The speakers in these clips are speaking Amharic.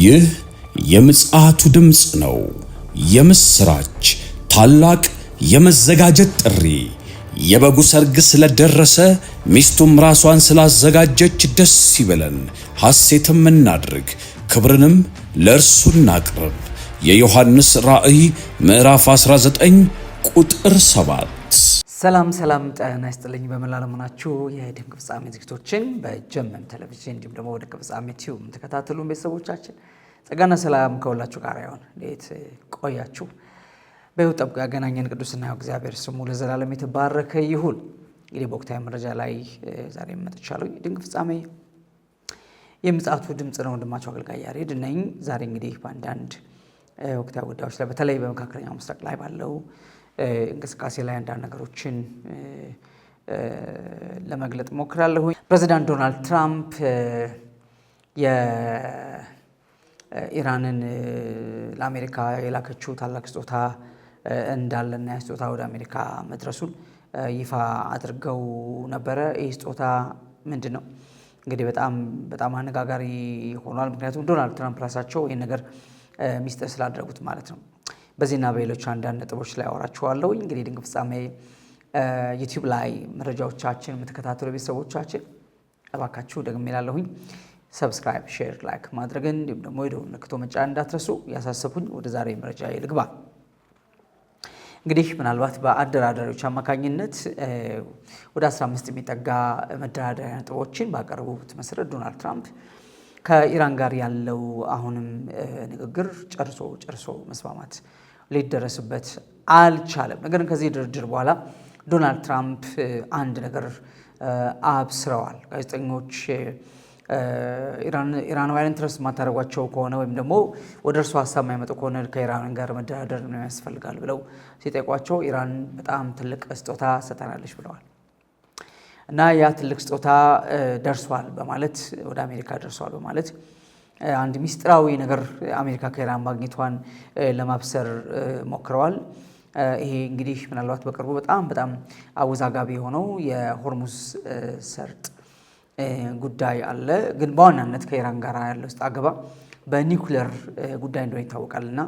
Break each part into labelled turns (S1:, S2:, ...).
S1: ይህ የምጽአቱ ድምጽ ነው። የምስራች ታላቅ የመዘጋጀት ጥሪ። የበጉ ሰርግ ስለደረሰ ሚስቱም ራሷን ስላዘጋጀች ደስ ይበለን፣ ሐሴትም እናድርግ፣ ክብርንም ለእርሱ እናቅርብ። የዮሐንስ ራእይ ምዕራፍ 19 ቁጥር 7።
S2: ሰላም ጤና ይስጥልኝ። በመላለሙናችሁ የድንቅ ፍጻሜ ዝግጅቶችን በጀመም ቴሌቪዥን እንዲሁም ደግሞ ወደ ፍጻሜ ቲዩብ ተከታተሉ ቤተሰቦቻችን ጸጋና ሰላም ከሁላችሁ ጋር ይሁን። እንዴት ቆያችሁ? በሕይወት ጠብቆ ያገናኘን ቅዱስና እግዚአብሔር ስሙ ለዘላለም የተባረከ ይሁን። እንግዲህ በወቅታዊ መረጃ ላይ ዛሬ መጥቻለሁ። ድንቅ ፍጻሜ የምጽአቱ ድምጽ ነው። ወንድማችሁ አገልጋይ ያሬድ ነኝ። ዛሬ እንግዲህ በአንዳንድ ወቅታዊ ጉዳዮች ላይ በተለይ በመካከለኛው ምስራቅ ላይ ባለው እንቅስቃሴ ላይ አንዳንድ ነገሮችን ለመግለጥ ሞክራለሁ። ፕሬዚዳንት ዶናልድ ትራምፕ የኢራንን ለአሜሪካ የላከችው ታላቅ ስጦታ እንዳለና ያ ስጦታ ወደ አሜሪካ መድረሱን ይፋ አድርገው ነበረ። ይህ ስጦታ ምንድን ነው? እንግዲህ በጣም አነጋጋሪ ሆኗል። ምክንያቱም ዶናልድ ትራምፕ ራሳቸው ይህን ነገር ሚስጥር ስላደረጉት ማለት ነው። በዚህና በሌሎች አንዳንድ ነጥቦች ላይ አወራችኋለሁ። እንግዲህ ድንቅ ፍጻሜ ዩቲዩብ ላይ መረጃዎቻችን የምትከታተሉ ቤተሰቦቻችን እባካችሁ ደግሜ እላለሁኝ ሰብስክራይብ፣ ሼር፣ ላይክ ማድረግን እንዲሁም ደግሞ የደወል ምልክቱን መጫን እንዳትረሱ ያሳሰብኩኝ። ወደ ዛሬ መረጃ ልግባ። እንግዲህ ምናልባት በአደራዳሪዎች አማካኝነት ወደ 15 የሚጠጋ መደራደሪያ ነጥቦችን ባቀረቡት መሰረት ዶናልድ ትራምፕ ከኢራን ጋር ያለው አሁንም ንግግር ጨርሶ መስማማት ሊደረስበት አልቻለም። ነገር ግን ከዚህ ድርድር በኋላ ዶናልድ ትራምፕ አንድ ነገር አብስረዋል። ጋዜጠኞች ኢራናውያን ትረስ ማታደርጓቸው ከሆነ ወይም ደግሞ ወደ እርሱ ሀሳብ የማይመጡ ከሆነ ከኢራን ጋር መደራደር ነው ያስፈልጋል ብለው ሲጠይቋቸው ኢራን በጣም ትልቅ ስጦታ ሰጠናለች ብለዋል። እና ያ ትልቅ ስጦታ ደርሷል በማለት ወደ አሜሪካ ደርሷል በማለት አንድ ሚስጥራዊ ነገር አሜሪካ ከኢራን ማግኘቷን ለማብሰር ሞክረዋል። ይሄ እንግዲህ ምናልባት በቅርቡ በጣም አወዛጋቢ የሆነው የሆርሙዝ ሰርጥ ጉዳይ አለ። ግን በዋናነት ከኢራን ጋር ያለው ውስጥ አገባ በኒውክሌር ጉዳይ እንደሆነ ይታወቃልና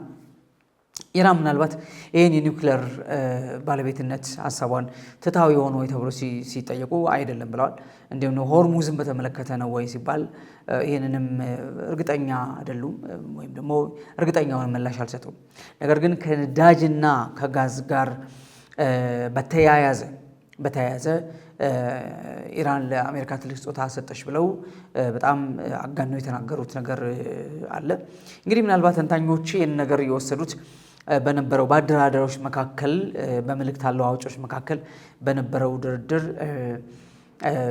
S2: ኢራን ምናልባት ይህን የኒውክሌር ባለቤትነት ሀሳቧን ትታዊ የሆነ ወይ ተብሎ ሲጠየቁ አይደለም ብለዋል። እንዲሁም ሆርሙዝን በተመለከተ ነው ወይ ሲባል ይህንንም እርግጠኛ አይደሉም ወይም ደግሞ እርግጠኛውን ምላሽ አልሰጡም። ነገር ግን ከነዳጅና ከጋዝ ጋር በተያያዘ ኢራን ለአሜሪካ ትልቅ ስጦታ ሰጠች ብለው በጣም አጋነው የተናገሩት ነገር አለ። እንግዲህ ምናልባት ተንታኞች ይህን ነገር የወሰዱት በነበረው በአደራዳሪዎች መካከል በመልእክት አለዋዋጮች መካከል በነበረው ድርድር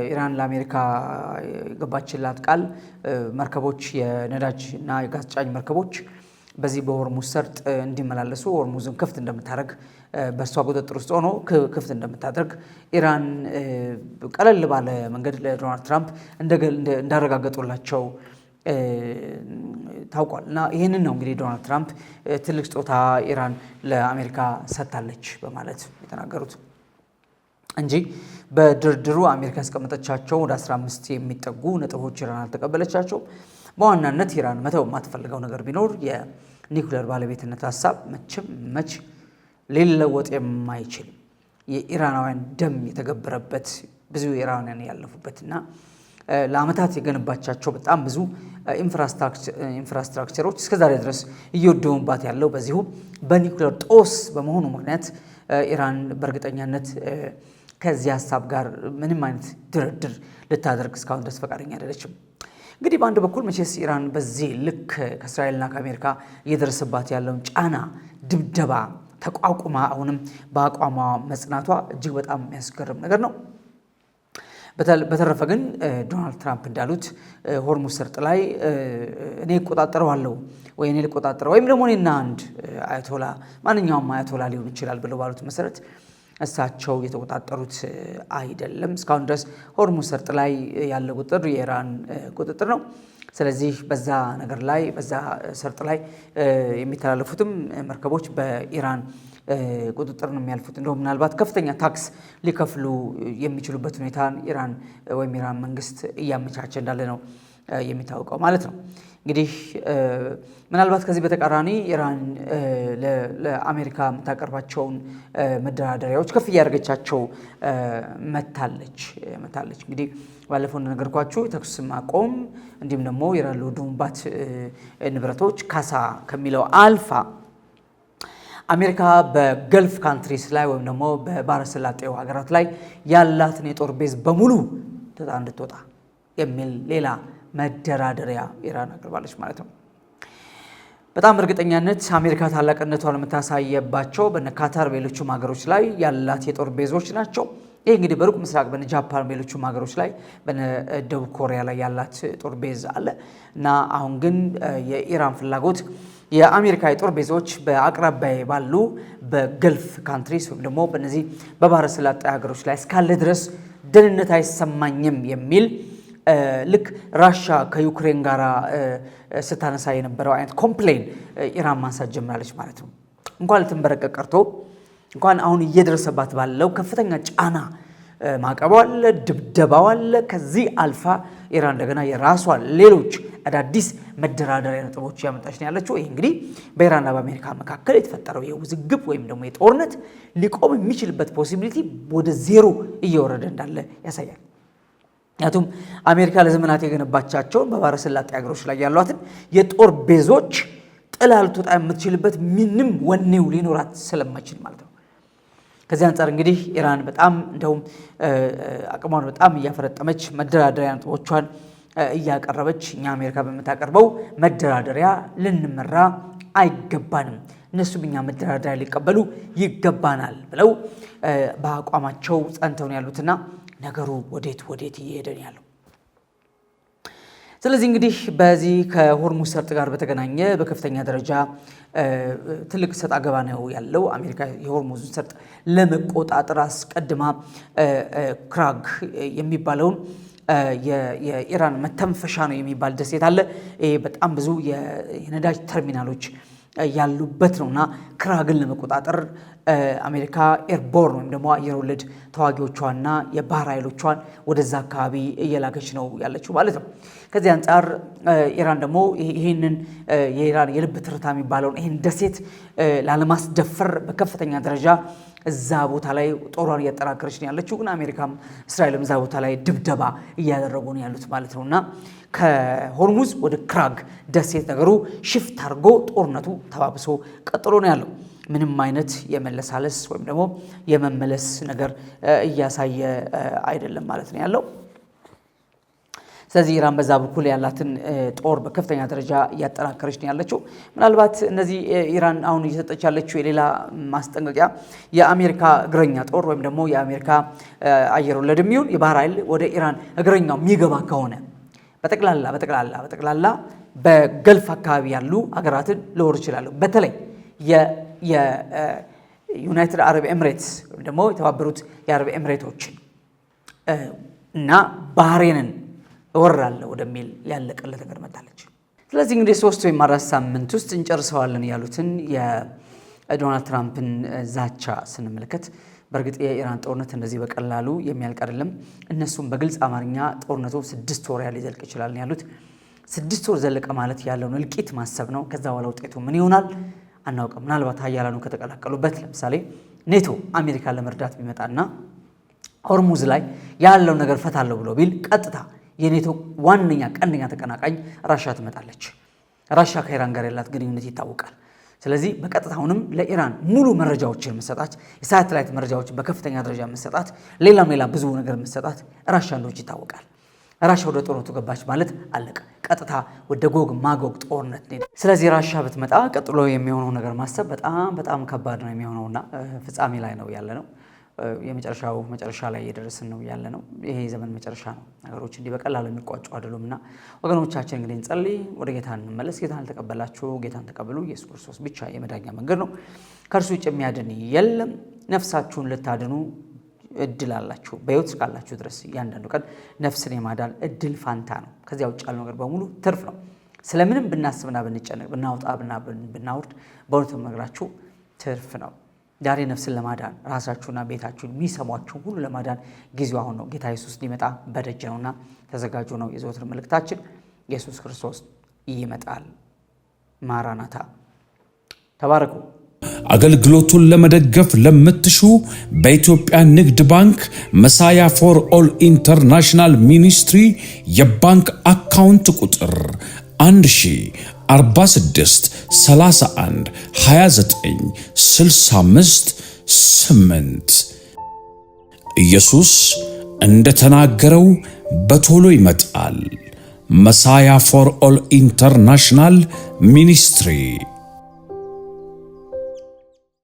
S2: ኢራን ለአሜሪካ የገባችላት ቃል መርከቦች የነዳጅ እና የጋዝ ጫኝ መርከቦች በዚህ በሆርሙዝ ሰርጥ እንዲመላለሱ ሆርሙዝን ክፍት እንደምታደርግ በእሷ ቁጥጥር ውስጥ ሆኖ ክፍት እንደምታደርግ ኢራን ቀለል ባለ መንገድ ለዶናልድ ትራምፕ እንዳረጋገጡላቸው ታውቋል። እና ይህንን ነው እንግዲህ ዶናልድ ትራምፕ ትልቅ ስጦታ ኢራን ለአሜሪካ ሰጥታለች በማለት የተናገሩት እንጂ በድርድሩ አሜሪካ ያስቀመጠቻቸው ወደ 15 የሚጠጉ ነጥቦች ኢራን አልተቀበለቻቸው። በዋናነት ኢራን መተው የማትፈልገው ነገር ቢኖር የኒውክሌር ባለቤትነት ሀሳብ መች ሊለወጥ የማይችል የኢራናውያን ደም የተገበረበት ብዙ ኢራናውያን ያለፉበትና ለዓመታት የገነባቻቸው በጣም ብዙ ኢንፍራስትራክቸሮች እስከዛሬ ድረስ እየወደሙባት ያለው በዚሁ በኒውክሌር ጦስ በመሆኑ ምክንያት ኢራን በእርግጠኛነት ከዚህ ሀሳብ ጋር ምንም አይነት ድርድር ልታደርግ እስካሁን ድረስ ፈቃደኛ አይደለችም። እንግዲህ በአንድ በኩል መቼስ ኢራን በዚህ ልክ ከእስራኤልና ከአሜሪካ እየደረሰባት ያለውን ጫና ድብደባ ተቋቁማ አሁንም በአቋሟ መጽናቷ እጅግ በጣም የሚያስገርም ነገር ነው። በተረፈ ግን ዶናልድ ትራምፕ እንዳሉት ሆርሙዝ ሰርጥ ላይ እኔ እቆጣጠረዋለሁ ወይ እኔ ልቆጣጠረው ወይም ደግሞ እኔና አንድ አያቶላ ማንኛውም አያቶላ ሊሆን ይችላል ብለው ባሉት መሰረት እሳቸው የተቆጣጠሩት አይደለም። እስካሁን ድረስ ሆርሙዝ ሰርጥ ላይ ያለ ቁጥጥር የኢራን ቁጥጥር ነው። ስለዚህ በዛ ነገር ላይ በዛ ሰርጥ ላይ የሚተላለፉትም መርከቦች በኢራን ቁጥጥር ነው የሚያልፉት። እንደውም ምናልባት ከፍተኛ ታክስ ሊከፍሉ የሚችሉበት ሁኔታን ኢራን ወይም ኢራን መንግስት እያመቻቸ እንዳለ ነው የሚታወቀው ማለት ነው። እንግዲህ ምናልባት ከዚህ በተቃራኒ ኢራን ለአሜሪካ የምታቀርባቸውን መደራደሪያዎች ከፍ እያደረገቻቸው መታለች። እንግዲህ ባለፈው እንደነገርኳችሁ የተኩስ ማቆም እንዲሁም ደግሞ ኢራን ለወደሙባት ንብረቶች ካሳ ከሚለው አልፋ አሜሪካ በገልፍ ካንትሪስ ላይ ወይም ደግሞ በባህረ ሰላጤው ሀገራት ላይ ያላትን የጦር ቤዝ በሙሉ ትታ እንድትወጣ የሚል ሌላ መደራደሪያ ኢራን አቅርባለች ማለት ነው። በጣም እርግጠኛነት አሜሪካ ታላቅነቷን የምታሳየባቸው በነ ካታር በሌሎችም ሀገሮች ላይ ያላት የጦር ቤዞች ናቸው። ይህ እንግዲህ በሩቅ ምስራቅ በነ ጃፓን በሌሎችም ሀገሮች ላይ በነ ደቡብ ኮሪያ ላይ ያላት ጦር ቤዝ አለ እና አሁን ግን የኢራን ፍላጎት የአሜሪካ የጦር ቤዞች በአቅራቢያ ባሉ በገልፍ ካንትሪስ ወይም ደግሞ በነዚህ በባህረ ሰላጤ ሀገሮች ላይ እስካለ ድረስ ደህንነት አይሰማኝም የሚል ልክ ራሻ ከዩክሬን ጋር ስታነሳ የነበረው አይነት ኮምፕሌን ኢራን ማንሳት ጀምራለች ማለት ነው። እንኳን ልትንበረቀቅ ቀርቶ እንኳን አሁን እየደረሰባት ባለው ከፍተኛ ጫና ማዕቀቡ አለ፣ ድብደባው አለ። ከዚህ አልፋ ኢራን እንደገና የራሷ ሌሎች አዳዲስ መደራደሪያ ነጥቦች ያመጣች ነው ያለችው። ይህ እንግዲህ በኢራንና በአሜሪካ መካከል የተፈጠረው የውዝግብ ወይም ደግሞ የጦርነት ሊቆም የሚችልበት ፖሲቢሊቲ ወደ ዜሮ እየወረደ እንዳለ ያሳያል። ምክንያቱም አሜሪካ ለዘመናት የገነባቻቸውን በባህረ ሰላጤ ሀገሮች ላይ ያሏትን የጦር ቤዞች ጥላ ልትወጣ የምትችልበት ምንም ወኔው ሊኖራት ስለማይችል ማለት ነው። ከዚህ አንጻር እንግዲህ ኢራን በጣም እንደውም አቅሟን በጣም እያፈረጠመች መደራደሪያ ነጥቦቿን እያቀረበች እኛ አሜሪካ በምታቀርበው መደራደሪያ ልንመራ አይገባንም፣ እነሱም እኛ መደራደሪያ ሊቀበሉ ይገባናል ብለው በአቋማቸው ጸንተው ነው ያሉትና ነገሩ ወዴት እየሄደ ነው ያለው? ስለዚህ እንግዲህ በዚህ ከሆርሙዝ ሰርጥ ጋር በተገናኘ በከፍተኛ ደረጃ ትልቅ ሰጣ ገባ ነው ያለው። አሜሪካ የሆርሙዝን ሰርጥ ለመቆጣጠር አስቀድማ ክራግ የሚባለውን የኢራን መተንፈሻ ነው የሚባል ደሴት አለ። ይሄ በጣም ብዙ የነዳጅ ተርሚናሎች ያሉበት ነውና ክራግን ለመቆጣጠር አሜሪካ ኤርቦርን ወይም ደግሞ አየር ወለድ ተዋጊዎቿና የባህር ኃይሎቿን ወደዛ አካባቢ እየላከች ነው ያለችው ማለት ነው። ከዚህ አንጻር ኢራን ደግሞ ይህንን የኢራን የልብ ትርታ የሚባለውን ይህን ደሴት ላለማስደፈር በከፍተኛ ደረጃ እዛ ቦታ ላይ ጦሯን እያጠናከረች ነው ያለችው። ግን አሜሪካም እስራኤልም እዛ ቦታ ላይ ድብደባ እያደረጉ ነው ያሉት ማለት ነውና ከሆርሙዝ ወደ ክራግ ደሴት ነገሩ ሽፍት አድርጎ ጦርነቱ ተባብሶ ቀጥሎ ነው ያለው። ምንም አይነት የመለሳለስ ወይም ደግሞ የመመለስ ነገር እያሳየ አይደለም ማለት ነው ያለው። ስለዚህ ኢራን በዛ በኩል ያላትን ጦር በከፍተኛ ደረጃ እያጠናከረች ነው ያለችው። ምናልባት እነዚህ ኢራን አሁን እየሰጠች ያለችው የሌላ ማስጠንቀቂያ የአሜሪካ እግረኛ ጦር ወይም ደግሞ የአሜሪካ አየር ወለድ የሚሆን የባህር ኃይል ወደ ኢራን እግረኛው የሚገባ ከሆነ በጠቅላላ በገልፍ አካባቢ ያሉ ሀገራትን ሊወር ይችላሉ። በተለይ የዩናይትድ አረብ ኤምሬትስ ወይም ደግሞ የተባበሩት የአረብ ኤምሬቶችን እና ባህሬንን እወራለሁ ወደሚል ያለቀለት ነገር መጣለች። ስለዚህ እንግዲህ 3 ወይም 4 ሳምንት ውስጥ እንጨርሰዋለን ያሉትን የዶናልድ ትራምፕን ዛቻ ስንመለከት በእርግጥ የኢራን ጦርነት እንደዚህ በቀላሉ የሚያልቅ አይደለም። እነሱም በግልጽ አማርኛ ጦርነቱ 6 ወር ያህል ሊዘልቅ ይችላል ያሉት። 6 ወር ዘለቀ ማለት ያለውን እልቂት ማሰብ ነው። ከዛ በኋላ ውጤቱ ምን ይሆናል አናውቅም። ምናልባት ሀያላኑ ከተቀላቀሉበት ለምሳሌ ኔቶ አሜሪካ ለመርዳት ቢመጣና ሆርሙዝ ላይ ያለውን ነገር ፈታለሁ ብሎ ቢል ቀጥታ የኔቶ ዋነኛ ቀንደኛ ተቀናቃኝ ራሻ ትመጣለች። ራሻ ከኢራን ጋር ያላት ግንኙነት ይታወቃል። ስለዚህ በቀጥታ አሁንም ለኢራን ሙሉ መረጃዎችን መሰጣት፣ የሳተላይት መረጃዎችን በከፍተኛ ደረጃ መሰጣት፣ ሌላ ብዙ ነገር መሰጣት ራሻ እንደሆነች ይታወቃል። ራሻ ወደ ጦርነቱ ገባች ማለት አለቀ። ቀጥታ ወደ ጎግ ማጎግ ጦርነት ነው። ስለዚህ ራሻ ብትመጣ ቀጥሎ የሚሆነው ነገር ማሰብ በጣም ከባድ ነው የሚሆነውና ፍጻሜ ላይ ነው ያለ ነው። የመጨረሻው መጨረሻ ላይ እየደረስን ነው ያለ ነው። ይሄ ዘመን መጨረሻ ነው። ነገሮች እንዲህ በቀላሉ የሚቋጩ አይደሉምና ወገኖቻችን እንግዲህ እንጸልይ፣ ወደ ጌታ እንመለስ። ጌታን አልተቀበላችሁ ጌታን ተቀበሉ። ኢየሱስ ክርስቶስ ብቻ የመዳኛ መንገድ ነው። ከእርሱ ውጭ የሚያድን የለም። ነፍሳችሁን ልታድኑ እድል አላችሁ። በሕይወት እስካላችሁ ድረስ እያንዳንዱ ቀን ነፍስን የማዳን እድል ፋንታ ነው። ከዚያ ውጭ ያለው ነገር በሙሉ ትርፍ ነው። ስለምንም ብናስብና ብንጨነቅ ብናወጣ ብናውርድ በእውነቱ ነግራችሁ ትርፍ ነው። ዛሬ ነፍስን ለማዳን ራሳችሁና ቤታችሁን የሚሰሟችሁ ሁሉ ለማዳን ጊዜው አሁን ነው። ጌታ ኢየሱስ ሊመጣ በደጅ ነውና ተዘጋጁ ነው የዘወትር መልእክታችን። ኢየሱስ ክርስቶስ ይመጣል። ማራናታ። ተባረኩ።
S1: አገልግሎቱን ለመደገፍ ለምትሹ በኢትዮጵያ ንግድ ባንክ መሳያ ፎር ኦል ኢንተርናሽናል ሚኒስትሪ የባንክ አካውንት ቁጥር 1046 31 29 65 8 ኢየሱስ እንደተናገረው በቶሎ ይመጣል። መሳያ ፎር ኦል ኢንተርናሽናል ሚኒስትሪ